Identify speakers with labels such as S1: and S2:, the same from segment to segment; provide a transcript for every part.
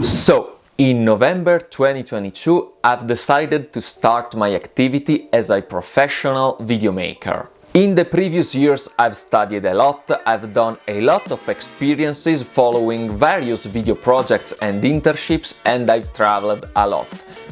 S1: So, in November 2022, I've decided to start my activity as a professional video maker. In the previous years, I've studied a lot, I've done a lot of experiences following various video projects and internships, and I've traveled a lot,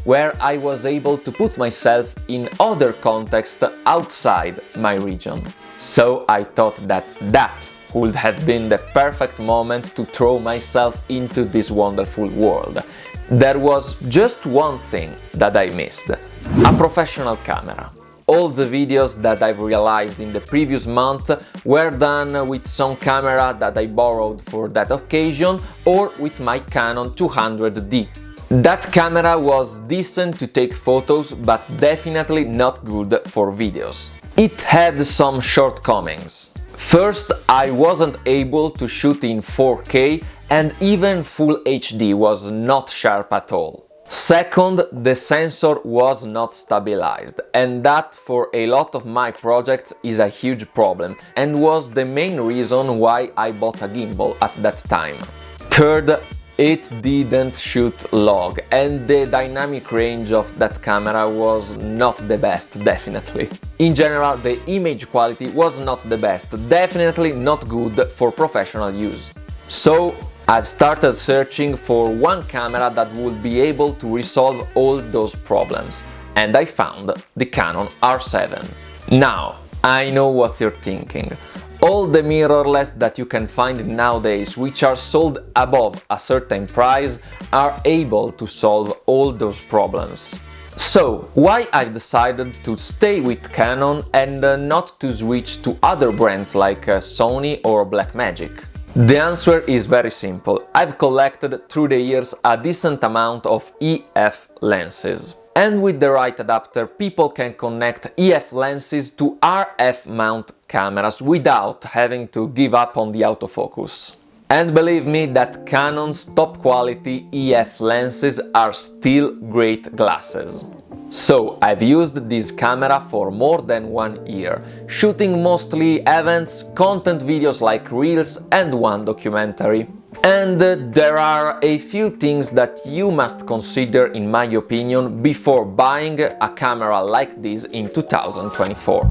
S1: where I was able to put myself in other contexts outside my region. So I thought that would have been the perfect moment to throw myself into this wonderful world. There was just one thing that I missed: a professional camera. All the videos that I've realized in the previous month were done with some camera that I borrowed for that occasion or with my Canon 200D. That camera was decent to take photos, but definitely not good for videos. It had some shortcomings. First, I wasn't able to shoot in 4K, and even Full HD was not sharp at all. Second, the sensor was not stabilized, and that for a lot of my projects is a huge problem and was the main reason why I bought a gimbal at that time. Third, it didn't shoot log, and the dynamic range of that camera was not the best, definitely. In general, the image quality was not the best, definitely not good for professional use. So, I've started searching for one camera that would be able to resolve all those problems, and I found the Canon R7. Now, I know what you're thinking. All the mirrorless that you can find nowadays, which are sold above a certain price, are able to solve all those problems. So, why I've decided to stay with Canon and not to switch to other brands like Sony or Blackmagic? The answer is very simple. I've collected through the years a decent amount of EF lenses. And with the right adapter, people can connect EF lenses to RF mount cameras without having to give up on the autofocus. And believe me that Canon's top quality EF lenses are still great glasses. So I've used this camera for more than 1 year, shooting mostly events, content videos like Reels and one documentary. And there are a few things that you must consider, in my opinion, before buying a camera like this in 2024.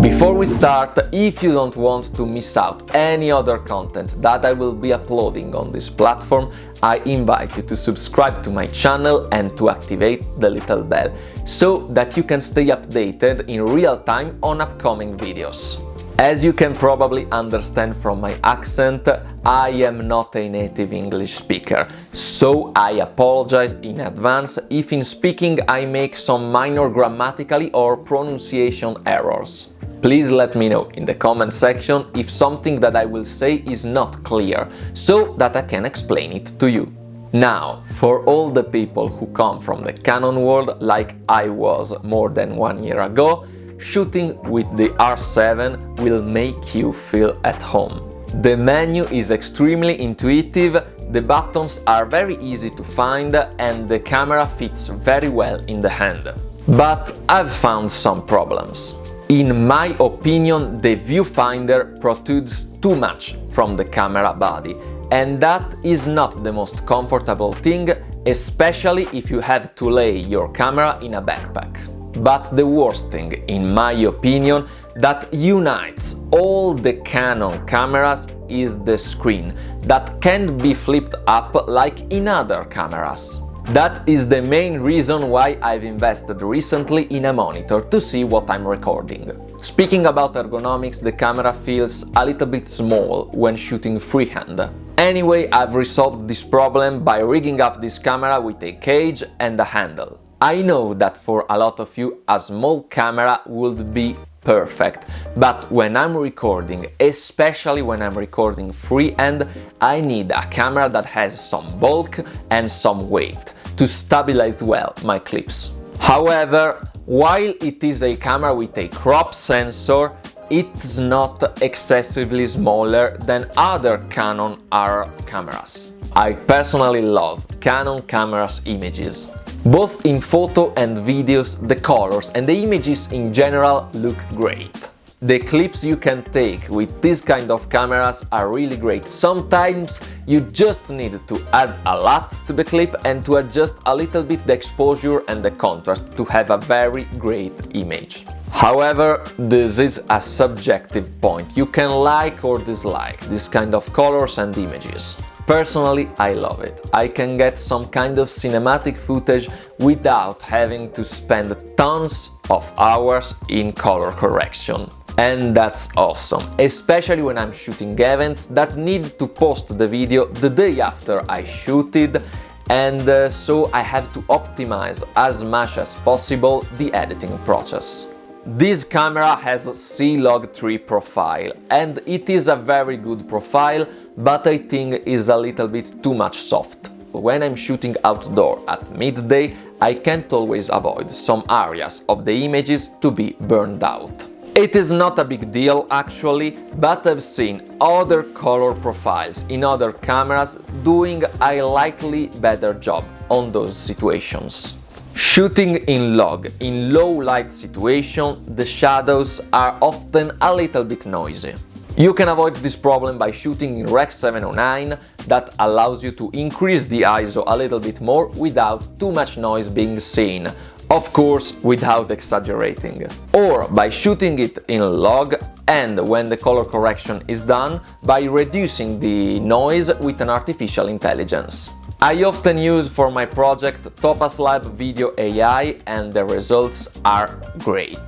S1: Before we start, if you don't want to miss out any other content that I will be uploading on this platform, I invite you to subscribe to my channel and to activate the little bell, so that you can stay updated in real time on upcoming videos. As you can probably understand from my accent, I am not a native English speaker, so I apologize in advance if in speaking I make some minor grammatical or pronunciation errors. Please let me know in the comment section if something that I will say is not clear, so that I can explain it to you. Now, for all the people who come from the Canon world like I was more than 1 year ago, shooting with the R7 will make you feel at home. The menu is extremely intuitive, the buttons are very easy to find, and the camera fits very well in the hand. But I've found some problems. In my opinion, the viewfinder protrudes too much from the camera body, and that is not the most comfortable thing, especially if you have to lay your camera in a backpack. But the worst thing, in my opinion, that unites all the Canon cameras is the screen, that can't be flipped up like in other cameras. That is the main reason why I've invested recently in a monitor to see what I'm recording. Speaking about ergonomics, the camera feels a little bit small when shooting freehand. Anyway, I've resolved this problem by rigging up this camera with a cage and a handle. I know that for a lot of you a small camera would be perfect, but when I'm recording, especially when I'm recording freehand, I need a camera that has some bulk and some weight to stabilize well my clips. However, while it is a camera with a crop sensor, it's not excessively smaller than other Canon R cameras. I personally love Canon cameras' images. Both in photo and videos, the colors and the images in general look great. The clips you can take with this kind of cameras are really great. Sometimes you just need to add a lot to the clip and to adjust a little bit the exposure and the contrast to have a very great image. However, this is a subjective point. You can like or dislike this kind of colors and images. Personally, I love it. I can get some kind of cinematic footage without having to spend tons of hours in color correction. And that's awesome, especially when I'm shooting events that need to post the video the day after I shoot it, and so I have to optimize as much as possible the editing process. This camera has a C-Log3 profile, and it is a very good profile, but I think is a little bit too much soft. When I'm shooting outdoor at midday, I can't always avoid some areas of the images to be burned out. It is not a big deal actually, but I've seen other color profiles in other cameras doing a slightly better job on those situations. Shooting in log, in low light situation, the shadows are often a little bit noisy. You can avoid this problem by shooting in Rec 709, that allows you to increase the ISO a little bit more without too much noise being seen. Of course, without exaggerating. Or by shooting it in log, and when the color correction is done, by reducing the noise with an artificial intelligence. I often use for my project Topaz Lab Video AI, and the results are great.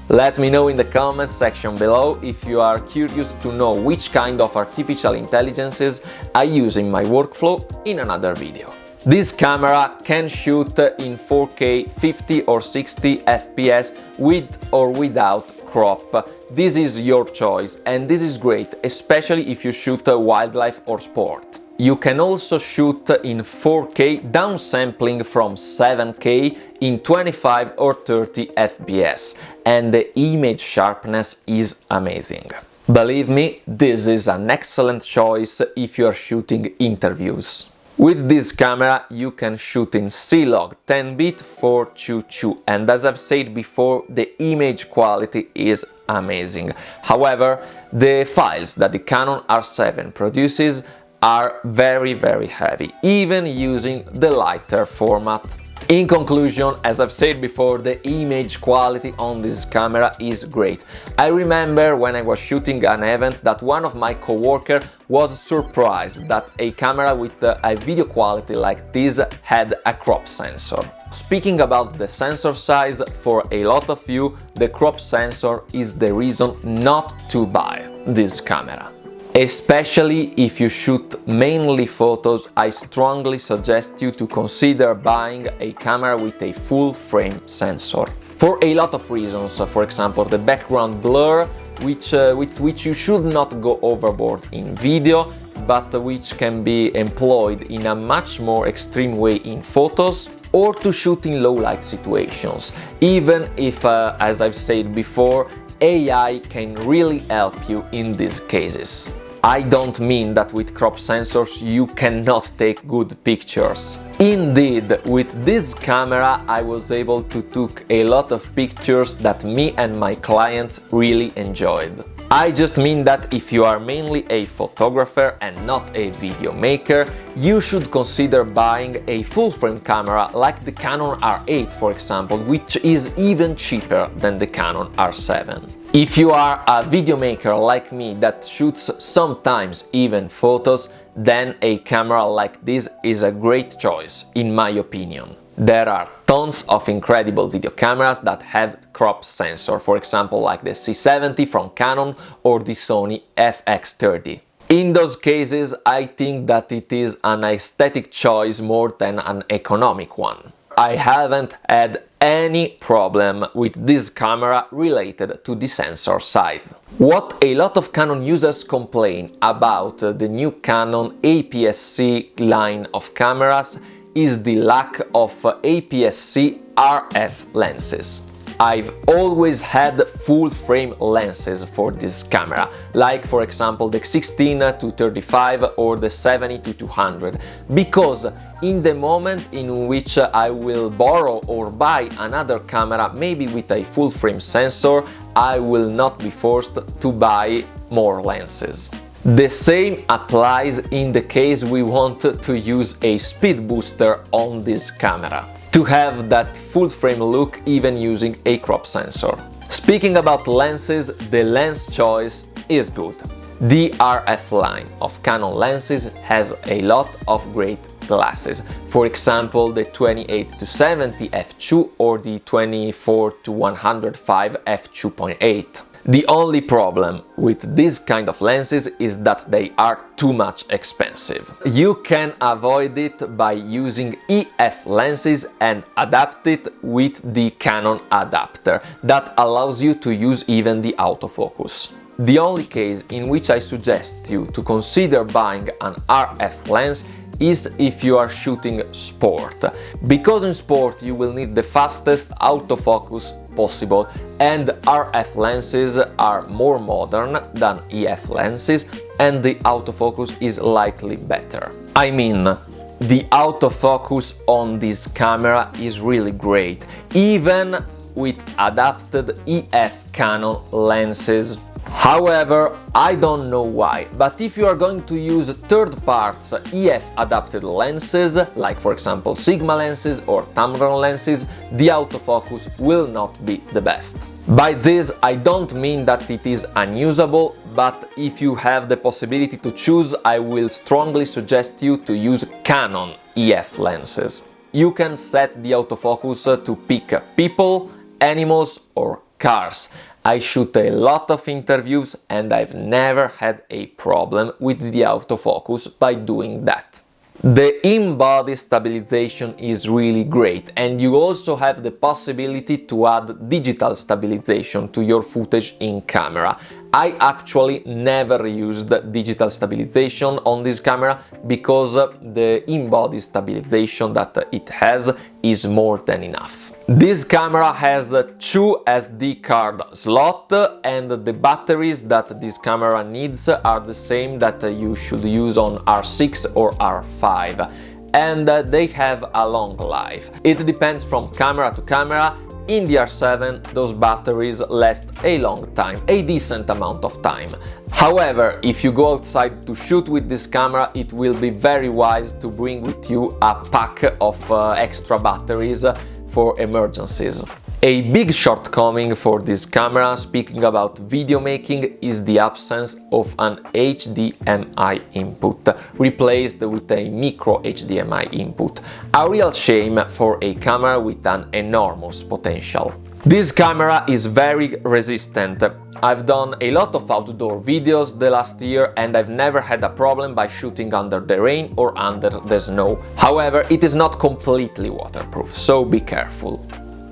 S1: Let me know in the comments section below if you are curious to know which kind of artificial intelligences I use in my workflow in another video. This camera can shoot in 4K 50 or 60 FPS with or without crop. This is your choice, and this is great, especially if you shoot wildlife or sport. You can also shoot in 4K downsampling from 7K in 25 or 30 FPS, and the image sharpness is amazing. Believe me, this is an excellent choice if you are shooting interviews. With this camera you can shoot in C-Log 10-bit 422, and as I've said before, the image quality is amazing. However, the files that the Canon R7 produces are very heavy, even using the lighter format. In conclusion, as I've said before, the image quality on this camera is great. I remember when I was shooting an event that one of my coworkers was surprised that a camera with a video quality like this had a crop sensor. Speaking about the sensor size, for a lot of you, the crop sensor is the reason not to buy this camera. Especially if you shoot mainly photos, I strongly suggest you to consider buying a camera with a full frame sensor. For a lot of reasons, for example the background blur, with which you should not go overboard in video, but which can be employed in a much more extreme way in photos, or to shoot in low light situations, even if, as I've said before, AI can really help you in these cases. I don't mean that with crop sensors you cannot take good pictures. Indeed, with this camera I was able to take a lot of pictures that me and my clients really enjoyed. I just mean that if you are mainly a photographer and not a video maker, you should consider buying a full-frame camera like the Canon R8, for example, which is even cheaper than the Canon R7. If you are a video maker like me that shoots sometimes even photos, then a camera like this is a great choice, in my opinion. There are tons of incredible video cameras that have crop sensor, for example like the C70 from Canon or the Sony FX30. In those cases, I think that it is an aesthetic choice more than an economic one. I haven't had any problem with this camera related to the sensor side. What a lot of Canon users complain about the new Canon APS-C line of cameras is the lack of APS-C RF lenses. I've always had full frame lenses for this camera, like for example the 16-35 or the 70-200, because in the moment in which I will borrow or buy another camera, maybe with a full frame sensor, I will not be forced to buy more lenses. The same applies in the case we want to use a speed booster on this camera, to have that full frame look even using a crop sensor. Speaking about lenses, the lens choice is good. The RF line of Canon lenses has a lot of great glasses. For example, the 28-70 f2 or the 24-105 f2.8. The only problem with this kind of lenses is that they are too much expensive. You can avoid it by using EF lenses and adapt it with the Canon adapter that allows you to use even the autofocus. The only case in which I suggest you to consider buying an RF lens is if you are shooting sport, because in sport you will need the fastest autofocus possible, and RF lenses are more modern than EF lenses and the autofocus is likely better. I mean, the autofocus on this camera is really great, even with adapted EF Canon lenses. However, I don't know why, but if you are going to use third parts EF adapted lenses, like for example Sigma lenses or Tamron lenses, the autofocus will not be the best. By this I don't mean that it is unusable, but if you have the possibility to choose, I will strongly suggest you to use Canon EF lenses. You can set the autofocus to pick people, animals or cars. I shoot a lot of interviews and I've never had a problem with the autofocus by doing that. The in-body stabilization is really great, and you also have the possibility to add digital stabilization to your footage in camera. I actually never used digital stabilization on this camera because the in-body stabilization that it has is more than enough. This camera has 2 SD card slots, and the batteries that this camera needs are the same that you should use on R6 or R5, and they have a long life. It depends from camera to camera. In the R7, those batteries last a long time, a decent amount of time. However, if you go outside to shoot with this camera, it will be very wise to bring with you a pack of extra batteries for emergencies. A big shortcoming for this camera, speaking about video making, is the absence of an HDMI input, replaced with a micro HDMI input. A real shame for a camera with an enormous potential. This camera is very resistant. I've done a lot of outdoor videos the last year and I've never had a problem by shooting under the rain or under the snow. However, it is not completely waterproof, so be careful.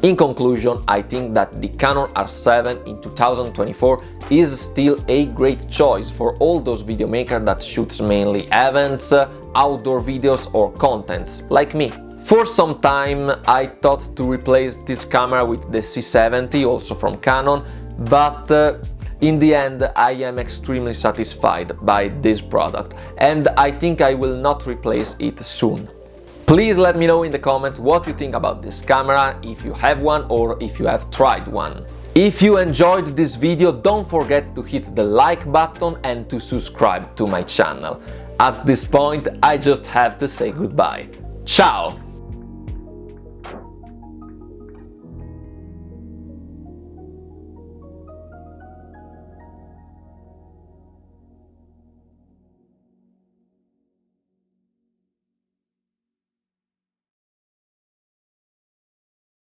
S1: In conclusion, I think that the Canon R7 in 2024 is still a great choice for all those video makers that shoots mainly events, outdoor videos or contents, like me. For some time I thought to replace this camera with the C70, also from Canon, but in the end I am extremely satisfied by this product and I think I will not replace it soon. Please let me know in the comment what you think about this camera, if you have one or if you have tried one. If you enjoyed this video, don't forget to hit the like button and to subscribe to my channel. At this point, I just have to say goodbye. Ciao!